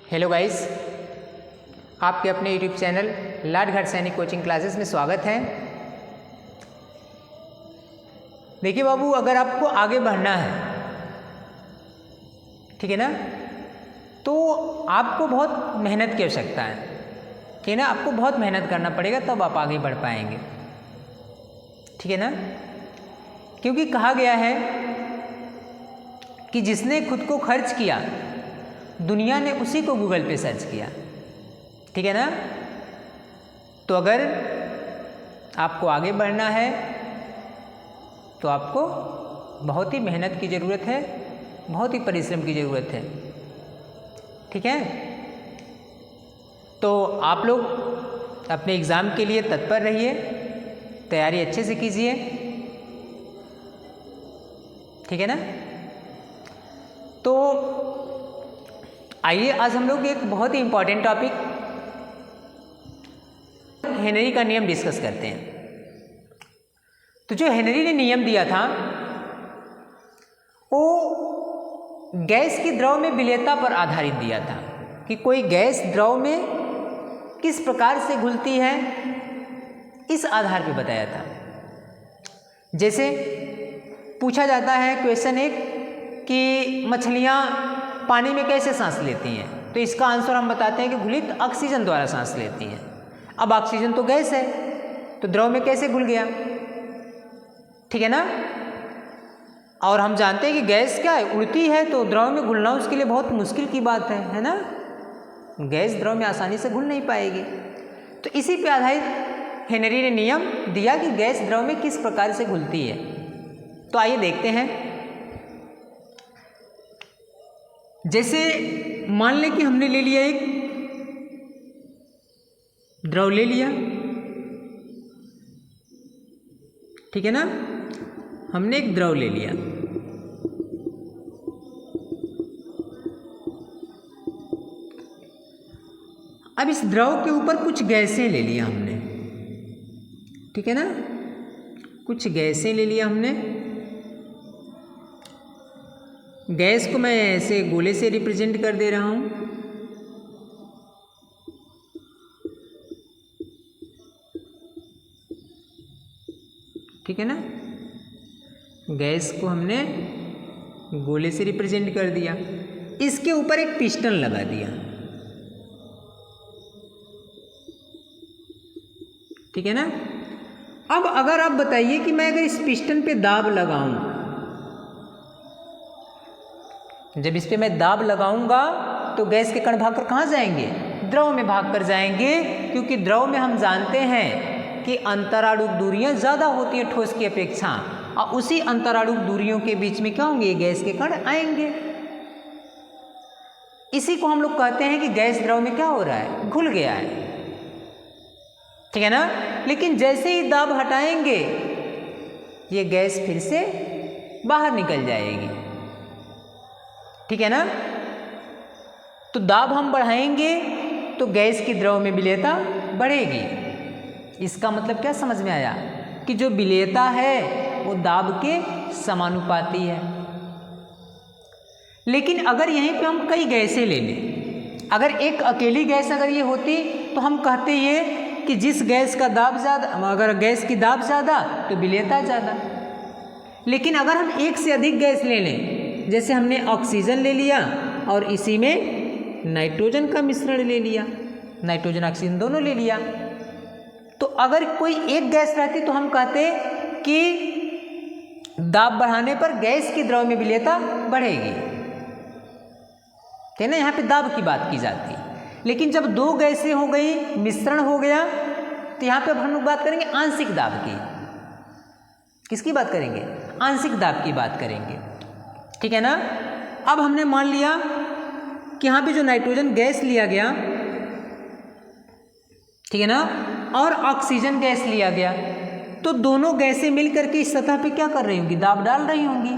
Hello guys, आपके अपने YouTube channel लाडघाट सैनिक कोचिंग क्लासेस में स्वागत है। देखिए बाबू, अगर आपको आगे बढ़ना है, ठीक है ना, तो आपको बहुत मेहनत की आवश्यकता है, ठीक है ना। आपको बहुत मेहनत करना पड़ेगा, तब आप आगे बढ़ पाएंगे, ठीक है ना। क्योंकि कहा गया है कि जिसने खुद को खर्च किया, दुनिया ने उसी को गूगल पे सर्च किया, ठीक है ना। तो अगर आपको आगे बढ़ना है तो आपको बहुत ही मेहनत की ज़रूरत है, बहुत ही परिश्रम की ज़रूरत है, ठीक है। तो आप लोग अपने एग्ज़ाम के लिए तत्पर रहिए, तैयारी अच्छे से कीजिए, ठीक है ना। तो आइए आज हम लोग एक बहुत ही इम्पॉर्टेंट टॉपिक हेनरी का नियम डिस्कस करते हैं। तो जो हेनरी ने नियम दिया था वो गैस की द्रव में विलेयता पर आधारित दिया था कि कोई गैस द्रव में किस प्रकार से घुलती है, इस आधार पर बताया था। जैसे पूछा जाता है क्वेश्चन एक कि मछलियाँ पानी में कैसे सांस लेती हैं, तो इसका आंसर हम बताते हैं कि घुलित ऑक्सीजन द्वारा सांस लेती हैं। अब ऑक्सीजन तो गैस है, तो द्रव में कैसे घुल गया, ठीक है ना। और हम जानते हैं कि गैस क्या है, उड़ती है, तो द्रव में घुलना उसके लिए बहुत मुश्किल की बात है ना। गैस द्रव में आसानी से घुल नहीं पाएगी। तो इसी पे आधारित हेनरी ने नियम दिया कि गैस द्रव में किस प्रकार से घुलती है। तो आइए देखते हैं। जैसे मान लें कि हमने ले लिया, एक द्रव ले लिया, ठीक है ना। हमने एक द्रव ले लिया, अब इस द्रव के ऊपर कुछ गैसें ले लिया हमने, ठीक है ना। कुछ गैसें ले लिया हमने। गैस को मैं ऐसे गोले से रिप्रेजेंट कर दे रहा हूं, ठीक है ना। गैस को हमने गोले से रिप्रेजेंट कर दिया। इसके ऊपर एक पिस्टन लगा दिया, ठीक है ना। अब अगर आप बताइए कि मैं अगर इस पिस्टन पे दाब लगाऊं, जब इस पे मैं दाब लगाऊंगा तो गैस के कण भागकर कहाँ जाएंगे, द्रव में भागकर जाएंगे। क्योंकि द्रव में हम जानते हैं कि अंतराणुक दूरियां ज़्यादा होती हैं ठोस की अपेक्षा, और उसी अंतराणुक दूरियों के बीच में क्या होंगे, गैस के कण आएंगे। इसी को हम लोग कहते हैं कि गैस द्रव में क्या हो रहा है, घुल गया है, ठीक है ना। लेकिन जैसे ही दाब हटाएंगे ये गैस फिर से बाहर निकल जाएगी, ठीक है ना। तो दाब हम बढ़ाएंगे तो गैस की द्रव में विलेयता बढ़ेगी। इसका मतलब क्या समझ में आया कि जो विलेयता है वो दाब के समानुपाती है। लेकिन अगर यहीं पे हम कई गैसें ले लें, अगर एक अकेली गैस अगर ये होती तो हम कहते ये कि जिस गैस का दाब ज़्यादा, अगर गैस की दाब ज़्यादा तो विलेयता ज़्यादा। लेकिन अगर हम एक से अधिक गैस ले लें, जैसे हमने ऑक्सीजन ले लिया और इसी में नाइट्रोजन का मिश्रण ले लिया, नाइट्रोजन ऑक्सीजन दोनों ले लिया, तो अगर कोई एक गैस रहती तो हम कहते कि दाब बढ़ाने पर गैस की द्रव में विलेयता बढ़ेगी, है ना। यहाँ पे दाब की बात की जाती। लेकिन जब दो गैसें हो गई, मिश्रण हो गया, तो यहाँ पे अब हम लोग बात करेंगे आंशिक दाब की। किसकी बात करेंगे, आंशिक दाब की बात करेंगे, ठीक है ना। अब हमने मान लिया कि यहाँ पे जो नाइट्रोजन गैस लिया गया, ठीक है ना, और ऑक्सीजन गैस लिया गया, तो दोनों गैसें मिलकर के इस सतह पे क्या कर रही होंगी, दाब डाल रही होंगी।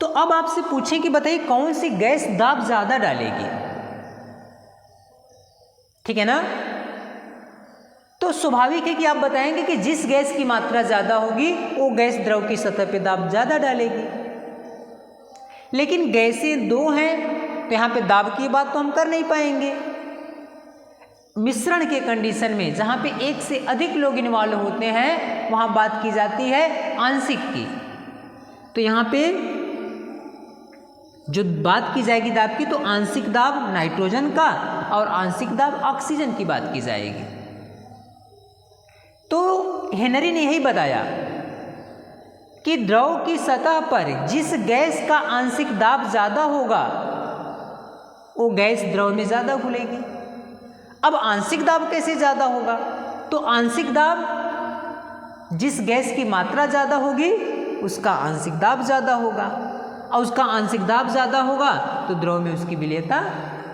तो अब आपसे पूछें कि बताइए कौन सी गैस दाब ज्यादा डालेगी, ठीक है ना। तो स्वाभाविक है कि आप बताएंगे कि जिस गैस की मात्रा ज़्यादा होगी वो गैस द्रव की सतह पे दाब ज़्यादा डालेगी। लेकिन गैसें दो हैं तो यहाँ पे दाब की बात तो हम कर नहीं पाएंगे। मिश्रण के कंडीशन में जहाँ पे एक से अधिक लोग इन्वॉल्व होते हैं वहाँ बात की जाती है आंशिक की। तो यहाँ पे जो बात की जाएगी दाब की, तो आंशिक दाब नाइट्रोजन का और आंशिक दाब ऑक्सीजन की बात की जाएगी। तो हेनरी ने यही बताया कि द्रव की सतह पर जिस गैस का आंशिक दाब ज़्यादा होगा वो गैस द्रव में ज़्यादा घुलेगी। अब आंशिक दाब कैसे ज़्यादा होगा? तो आंशिक दाब जिस गैस की मात्रा ज़्यादा होगी उसका आंशिक दाब ज़्यादा होगा, और उसका आंशिक दाब ज़्यादा होगा तो द्रव में उसकी विलेयता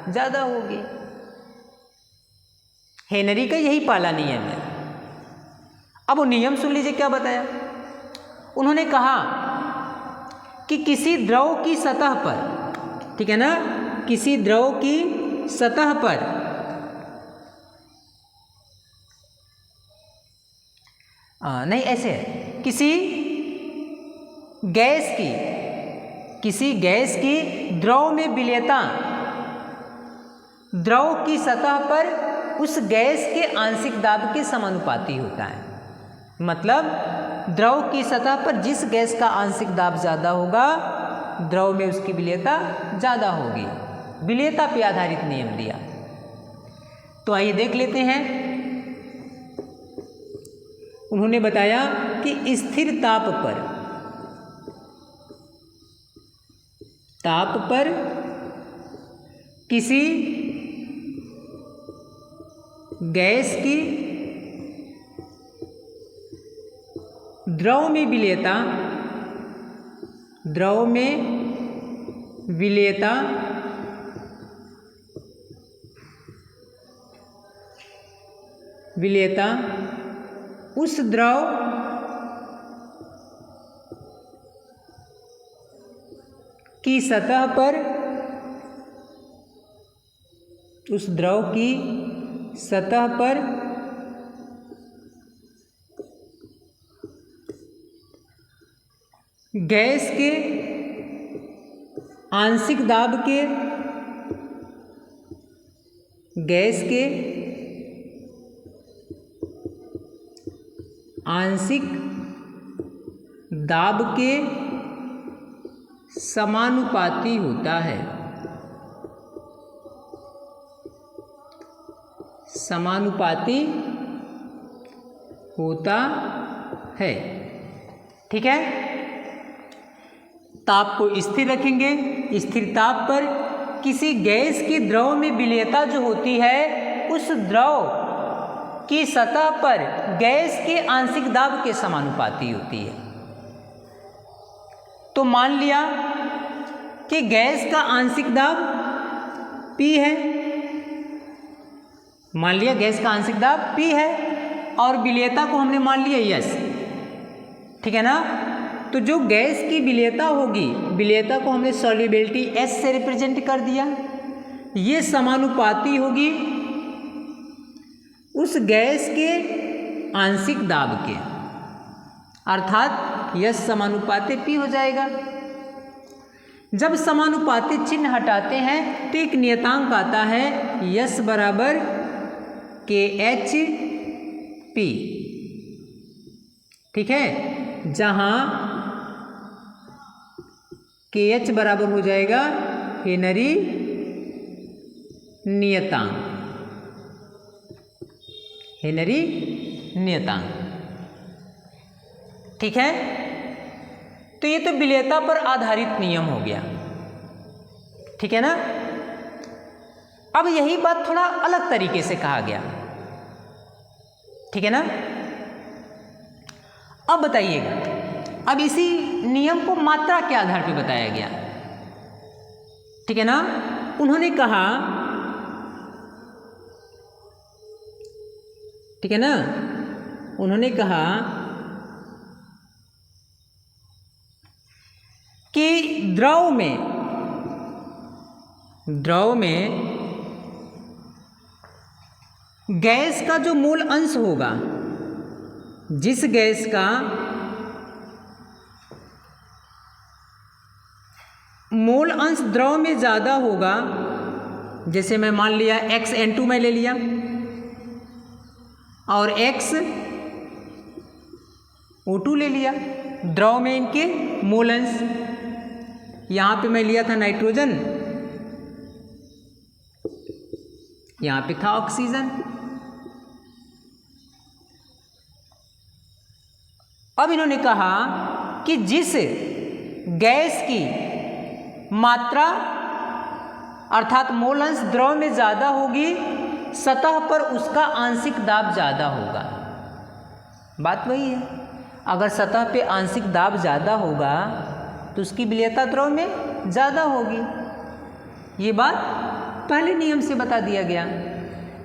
ज़्यादा होगी। हेनरी का यही पहला नियम है। अब वो नियम सुन लीजिए क्या बताया। उन्होंने कहा कि किसी द्रव की सतह पर, ठीक है ना, किसी द्रव की सतह पर नहीं ऐसे है, किसी गैस की द्रव में विलेयता द्रव की सतह पर उस गैस के आंशिक दाब के समानुपाती होता है। मतलब द्रव की सतह पर जिस गैस का आंशिक दाब ज़्यादा होगा द्रव में उसकी विलेयता ज़्यादा होगी। विलेयता पे आधारित नियम दिया। तो आइए देख लेते हैं। उन्होंने बताया कि स्थिर ताप पर किसी गैस की द्रव में विलेयता उस द्रव की सतह पर गैस के आंशिक दाब के समानुपाती होता है। ठीक है। ताप को स्थिर रखेंगे। स्थिर ताप पर किसी गैस की द्रव में विलेयता जो होती है उस द्रव की सतह पर गैस के आंशिक दाब के समानुपाती होती है। तो मान लिया कि गैस का आंशिक दाब P है, मान लिया गैस का आंशिक दाब P है और विलेयता को हमने मान लिया S, ठीक है ना। तो जो गैस की विलेयता होगी, विलेयता को हमने सॉल्युबिलिटी S से रिप्रेजेंट कर दिया, ये समानुपाती होगी उस गैस के आंशिक दाब के, अर्थात S समानुपाती P हो जाएगा। जब समानुपाती चिन्ह हटाते हैं तो एक नियतांक आता है S बराबर KHP, ठीक है, जहां KH बराबर हो जाएगा हेनरी नियतांक, ठीक है। तो ये तो विलेयता पर आधारित नियम हो गया, ठीक है ना। अब यही बात थोड़ा अलग तरीके से कहा गया, ठीक है ना। अब बताइएगा, अब इसी नियम को मात्रा के आधार पर बताया गया, ठीक है ना। उन्होंने कहा, ठीक है ना, उन्होंने कहा कि द्रव में गैस का जो मूल अंश होगा, जिस गैस का मोल अंश द्रव में ज़्यादा होगा, जैसे मैं मान लिया XN2 मैं ले लिया और XO2 ले लिया, द्रव में इनके मोल अंश। यहाँ पे मैं लिया था नाइट्रोजन, यहाँ पे था ऑक्सीजन। अब इन्होंने कहा कि जिस गैस की मात्रा अर्थात मोल अंश द्रव में ज़्यादा होगी, सतह पर उसका आंशिक दाब ज़्यादा होगा। बात वही है, अगर सतह पे आंशिक दाब ज़्यादा होगा तो उसकी विलेयता द्रव में ज़्यादा होगी। ये बात पहले नियम से बता दिया गया।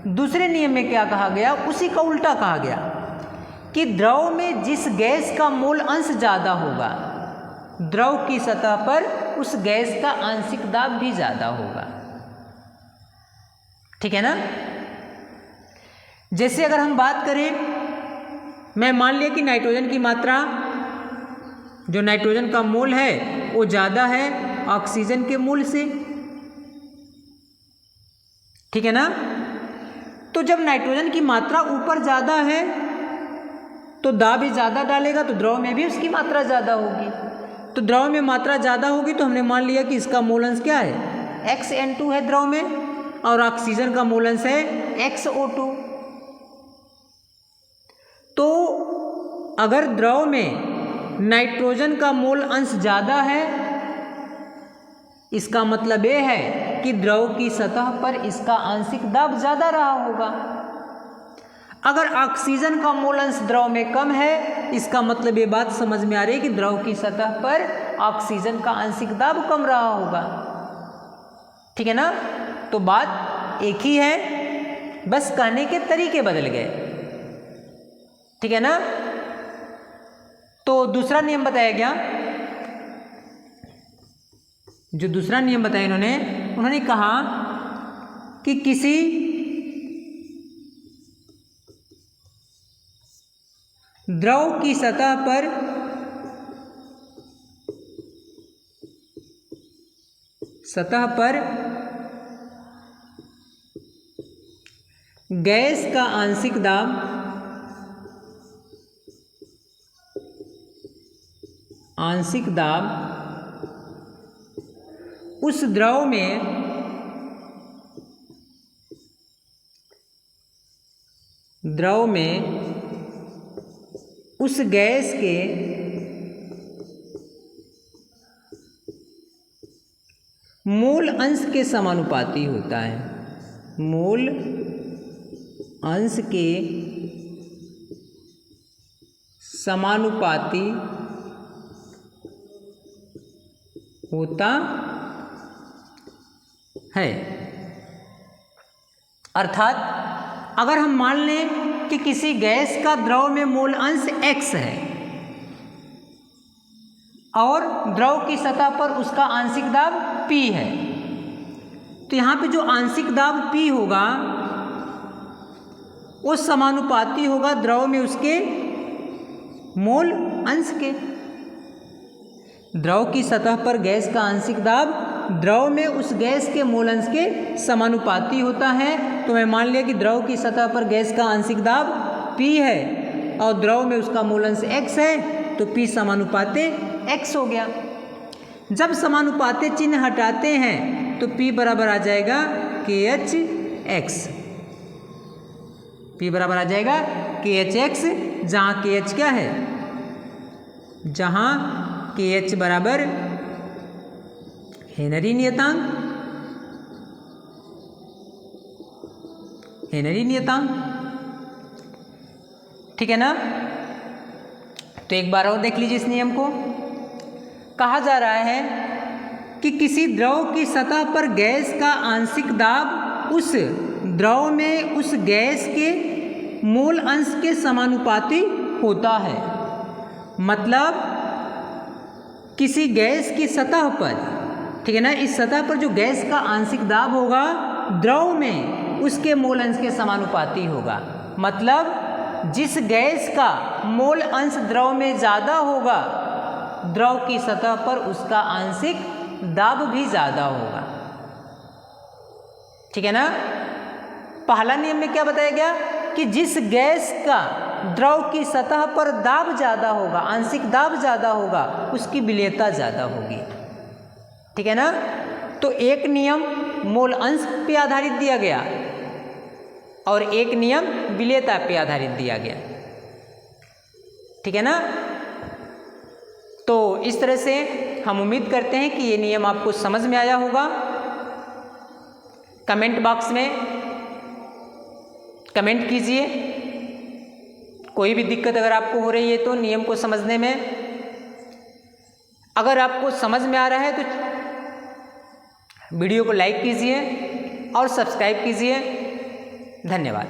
दूसरे नियम में क्या कहा गया, उसी का उल्टा कहा गया कि द्रव में जिस गैस का मोल अंश ज़्यादा होगा, द्रव की सतह पर उस गैस का आंशिक दाब भी ज़्यादा होगा। ठीक है ना। जैसे अगर हम बात करें, मैं मान लिया कि नाइट्रोजन की मात्रा, जो नाइट्रोजन का मोल है वो ज़्यादा है ऑक्सीजन के मोल से। ठीक है ना। तो जब नाइट्रोजन की मात्रा ऊपर ज़्यादा है तो दाब भी ज़्यादा डालेगा, तो द्रव में भी उसकी मात्रा ज़्यादा होगी। तो द्रव में मात्रा ज़्यादा होगी तो हमने मान लिया कि इसका मोल अंश क्या है, XN2 है द्रव में, और ऑक्सीजन का मोल अंश है XO2। तो अगर द्रव में नाइट्रोजन का मोल अंश ज़्यादा है, इसका मतलब ये है कि द्रव की सतह पर इसका आंशिक दाब ज़्यादा रहा होगा। अगर ऑक्सीजन का मोल अंश द्रव में कम है, इसका मतलब ये बात समझ में आ रही है कि द्रव की सतह पर ऑक्सीजन का आंशिक दाब कम रहा होगा। ठीक है ना। तो बात एक ही है, बस कहने के तरीके बदल गए। ठीक है ना। तो दूसरा नियम बताया गया, जो दूसरा नियम बताया उन्होंने कहा कि किसी द्रव की सतह पर गैस का आंशिक दाब उस द्रव में उस गैस के मोल अंश के समानुपाती होता है। मोल अंश के समानुपाती होता है। अर्थात अगर हम मान लें कि किसी गैस का द्रव में मोल अंश X है और द्रव की सतह पर उसका आंशिक दाब P है, तो यहाँ पे जो आंशिक दाब P होगा वो समानुपाती होगा द्रव में उसके मोल अंश के। द्रव की सतह पर गैस का आंशिक दाब द्रव में उस गैस के मोल अंश के समानुपाती होता है। तो मैं मान लिया कि द्रव की सतह पर गैस का आंशिक दाब P है और द्रव में उसका मोल अंश X है, तो P समानुपाते X हो गया। जब समानुपाते चिन्ह हटाते हैं तो P बराबर आ जाएगा KHX। P बराबर आ जाएगा KHX, जहाँ KH क्या है, जहाँ KH बराबर हेनरी नियतांक। ठीक है ना। तो एक बार और देख लीजिए इस नियम को। कहा जा रहा है कि किसी द्रव की सतह पर गैस का आंशिक दाब उस द्रव में उस गैस के मोल अंश के समानुपाती होता है। मतलब किसी गैस की सतह पर, ठीक है ना, इस सतह पर जो गैस का आंशिक दाब होगा द्रव में उसके मोल अंश के समानुपाती होगा। मतलब जिस गैस का मोल अंश द्रव में ज़्यादा होगा, द्रव की सतह पर उसका आंशिक दाब भी ज़्यादा होगा। ठीक है ना। पहला नियम में क्या बताया गया कि जिस गैस का द्रव की सतह पर दाब ज़्यादा होगा, आंशिक दाब ज़्यादा होगा, उसकी विलेयता ज़्यादा होगी। ठीक है ना। तो एक नियम मोल अंश पे आधारित दिया गया और एक नियम विलेयता पे आधारित दिया गया। ठीक है ना। तो इस तरह से हम उम्मीद करते हैं कि ये नियम आपको समझ में आया होगा। कमेंट बॉक्स में कमेंट कीजिए, कोई भी दिक्कत अगर आपको हो रही है तो नियम को समझने में। अगर आपको समझ में आ रहा है तो वीडियो को लाइक कीजिए और सब्सक्राइब कीजिए। धन्यवाद।